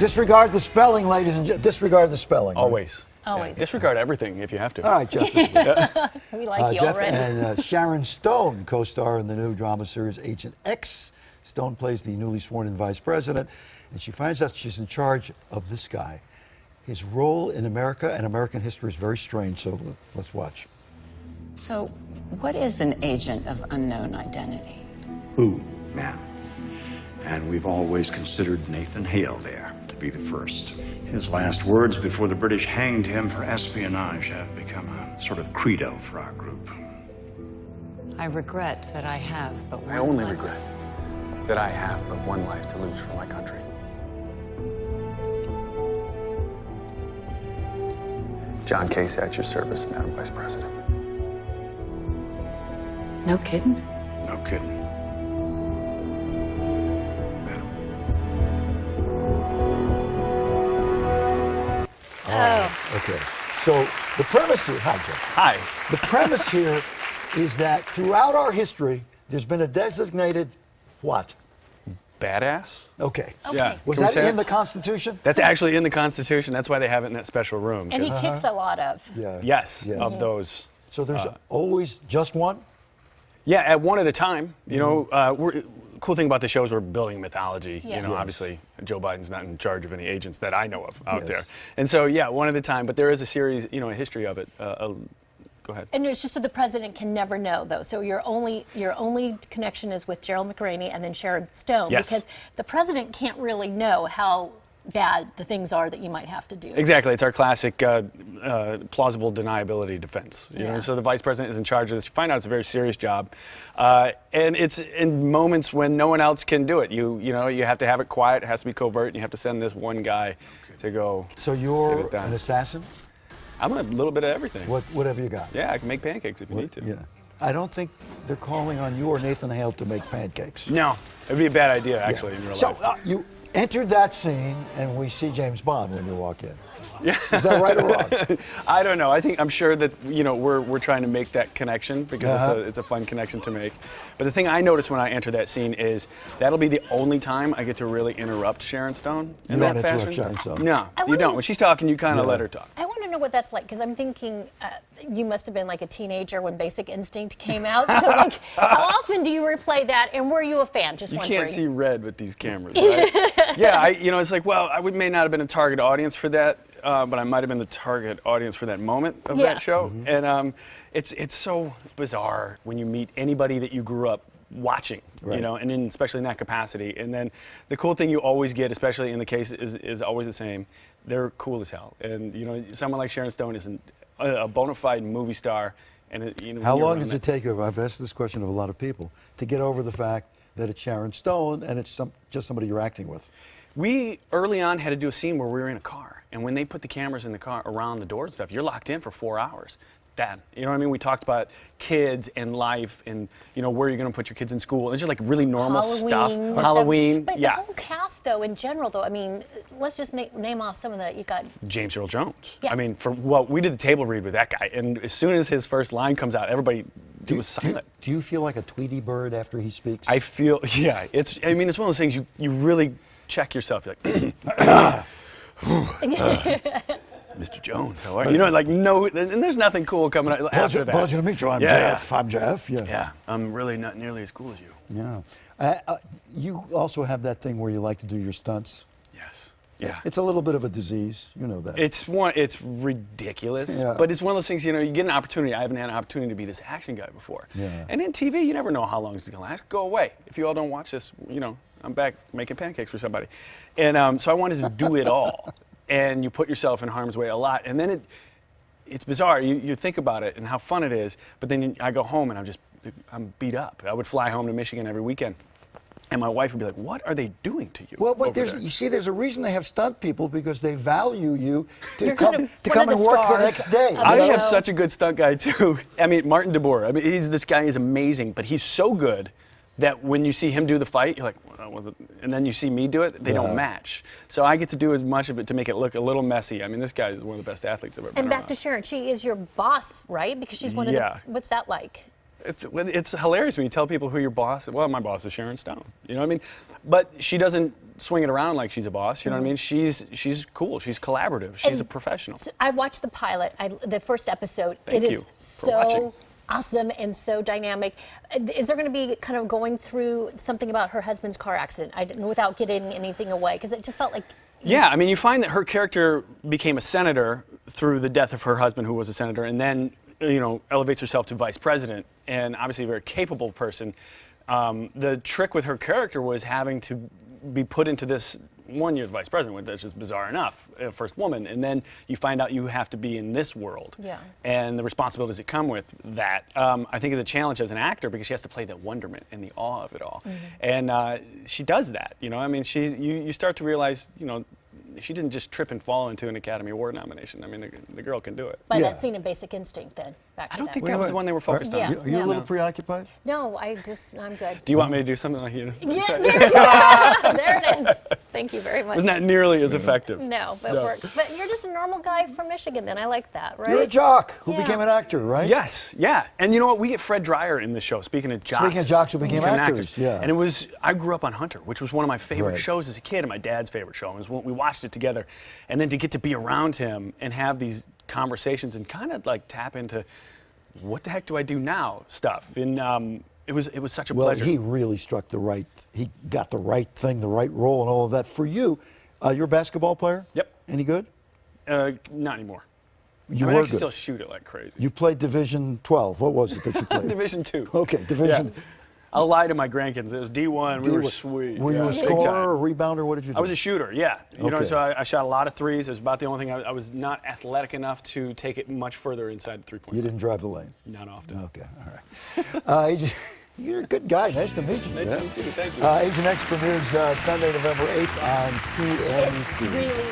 Disregard the spelling, ladies and gentlemen. Disregard the spelling. Always. Always. Yeah. Disregard everything if you have to. All right, Jeff. We like you Jeff already. and Sharon Stone co-star in the new drama series Agent X. Stone plays the newly sworn-in vice president, and she finds out she's in charge of this guy. His role in America and American history is very strange, so let's watch. So, what is an agent of unknown identity? Who, ma'am? And we've always considered Nathan Hale there to be the first. His last words before the British hanged him for espionage have become a sort of credo for our group. I regret that I have but one I only life. regret that I have but one life to lose for my country. John Casey, at your service, Madam Vice President. No kidding? No kidding. Madam. Okay. So the premise here, hi, Jeff. Hi. The premise here is that throughout our history, there's been a designated what? Badass? Okay. Yeah. Was Can we that say in the Constitution? That's actually in the Constitution. That's why they have it in that special room. And he kicks a lot of. Yeah. Yes, Yes. of those. So there's always just one? Yeah, at one at a time. You know, cool thing about the show is we're building mythology. Yeah. You know, Yes. obviously Joe Biden's not in charge of any agents that I know of out Yes. there. And so, yeah, one at a time. But there is a series, you know, a history of it. Go ahead. And it's just so the president can never know, though. So your only connection is with Gerald McRaney and then Sharon Stone, Yes. because the president can't really know how bad the things are that you might have to do. Exactly. It's our classic plausible deniability defense. You know, Yeah. so the vice president is in charge of this. You find out it's a very serious job, and it's in moments when no one else can do it. You know, you have to have it quiet. It has to be covert. And you have to send this one guy to go. So Get you're it done. an assassin? I'm a little bit of everything. Whatever you got. Yeah, I can make pancakes if you need to. Yeah. I don't think they're calling on you or Nathan Hale to make pancakes. No, it would be a bad idea actually in real So life. you entered that scene, and we see James Bond when you walk in. Yeah. Is that right or wrong? I don't know. I'm sure that we're trying to make that connection because it's a fun connection to make. But the thing I noticed when I enter that scene is that'll be the only time I get to really interrupt Sharon Stone in You that don't fashion. interrupt Sharon Stone. No, you wouldn't- don't. When she's talking, you kind of let her talk. I want to know what that's like, because I'm thinking you must have been like a teenager when Basic Instinct came out. So, like, how often do you replay that, and were you a fan? Just You wondering. can't see red with these cameras, right? Yeah, it's like, well, I may not have been a target audience for that, but I might have been the target audience for that moment of Yeah. that show. And it's so bizarre when you meet anybody that you grew up watching, Right. and then especially in that capacity. And then the cool thing you always get, especially in the case, is always the same. They're cool as hell. And someone like Sharon Stone is a bona fide movie star. And How long does it take you? I've asked this question of a lot of people to get over the fact that it's Sharon Stone and it's just somebody you're acting with. We early on had to do a scene where we were in a car, and when they put the cameras in the car around the doors and stuff, you're locked in for 4 hours. You know what I mean? We talked about kids and life, and where you're going to put your kids in school. And it's just like really normal stuff. and Halloween, But yeah. the whole cast, though, in general, though, I mean, let's just name off some of the you got. James Earl Jones. Yeah. I mean, we did the table read with that guy, and as soon as his first line comes out, everybody was silent. Do you feel like a Tweety bird after he speaks? I feel, yeah. It's one of those things you really check yourself. You're like, Mr. Jones, how are you? No, and there's nothing cool coming out after that. Pleasure to meet you. I'm Yeah. Jeff. I'm Jeff. Yeah. Yeah, I'm really not nearly as cool as you. Yeah. You also have that thing where you like to do your stunts. Yes. Yeah. It's a little bit of a disease. You know that. It's ridiculous, Yeah. but it's one of those things, you get an opportunity. I haven't had an opportunity to be this action guy before. Yeah. And in TV, you never know how long it's going to last. Go away. If you all don't watch this, I'm back making pancakes for somebody. And so I wanted to do it all. And you put yourself in harm's way a lot. And then it's bizarre. You think about it and how fun it is, but then I go home and I'm beat up. I would fly home to Michigan every weekend. And my wife would be like, "What are they doing to you?" Well, but over there?" you see, there's a reason they have stunt people because they value you to You're come kind of to one come of and the work the stars next day. of the I show. have such a good stunt guy too. I mean, Martin DeBoer. I mean, this guy is amazing, but he's so good that when you see him do the fight, you're like, well, and then you see me do it, they don't match. So I get to do as much of it to make it look a little messy. I mean, this guy is one of the best athletes I've ever been And back around. to Sharon, she is your boss, right? Because she's one of the. Yeah. What's that like? It's hilarious when you tell people who your boss is. Well, my boss is Sharon Stone. You know what I mean? But she doesn't swing it around like she's a boss. You know what I mean? She's cool. She's collaborative. She's a professional. So I watched the pilot, the first episode. Thank It you is for watching. so awesome and so dynamic. Is there going to be kind of going through something about her husband's car accident? I didn't, without giving anything away, because it just felt like. Yeah, I mean, you find that her character became a senator through the death of her husband, who was a senator, and then elevates herself to vice president, and obviously a very capable person. The trick with her character was having to be put into this one year vice president, that's just bizarre enough, first woman, and then you find out you have to be in this world, and the responsibilities that come with that. I think is a challenge as an actor because she has to play the wonderment and the awe of it all, and she does that. I mean, you start to realize, she didn't just trip and fall into an Academy Award nomination. I mean, the girl can do it. By that scene in Basic Instinct, then back to I don't that. think that was the one they were focused on. Are you a little preoccupied? No, I'm good. Do you want me to do something like you? Yeah, there it is. Thank you very much. Wasn't that nearly as effective? No, but it works. But you're just a normal guy from Michigan, then. I like that, right? You're a jock who Yeah. became an actor, right? Yes, yeah. And you know what? We get Fred Dreyer in the show. Speaking of jocks. Speaking of jocks who became actors, yeah. And I grew up on Hunter, which was one of my favorite Right. shows as a kid, and my dad's favorite show. And we watched it together. And then to get to be around him and have these conversations and kind of like tap into what the heck do I do now stuff. And it was such a Well, pleasure. he really he got the right thing, the right role and all of that. For you, you're a basketball player? Yep. Any good? Not anymore. You I mean, were I can good. still shoot it like crazy. You played Division 12. What was it that you played? Division 2. Okay, Division. Yeah. I'll lie to my grandkids. It was D1. We were D1. sweet. Were you a Big time. scorer, a rebounder? What did you do? I was a shooter, yeah. Okay. So I shot a lot of threes. It was about the only thing. I was not athletic enough to take it much further inside the three-point You line. didn't drive the lane? Not often. Okay, all right. You're a good guy. Nice to meet you. Nice man. to meet you. Thank you. Agent X premieres Sunday, November 8th on TNT. It really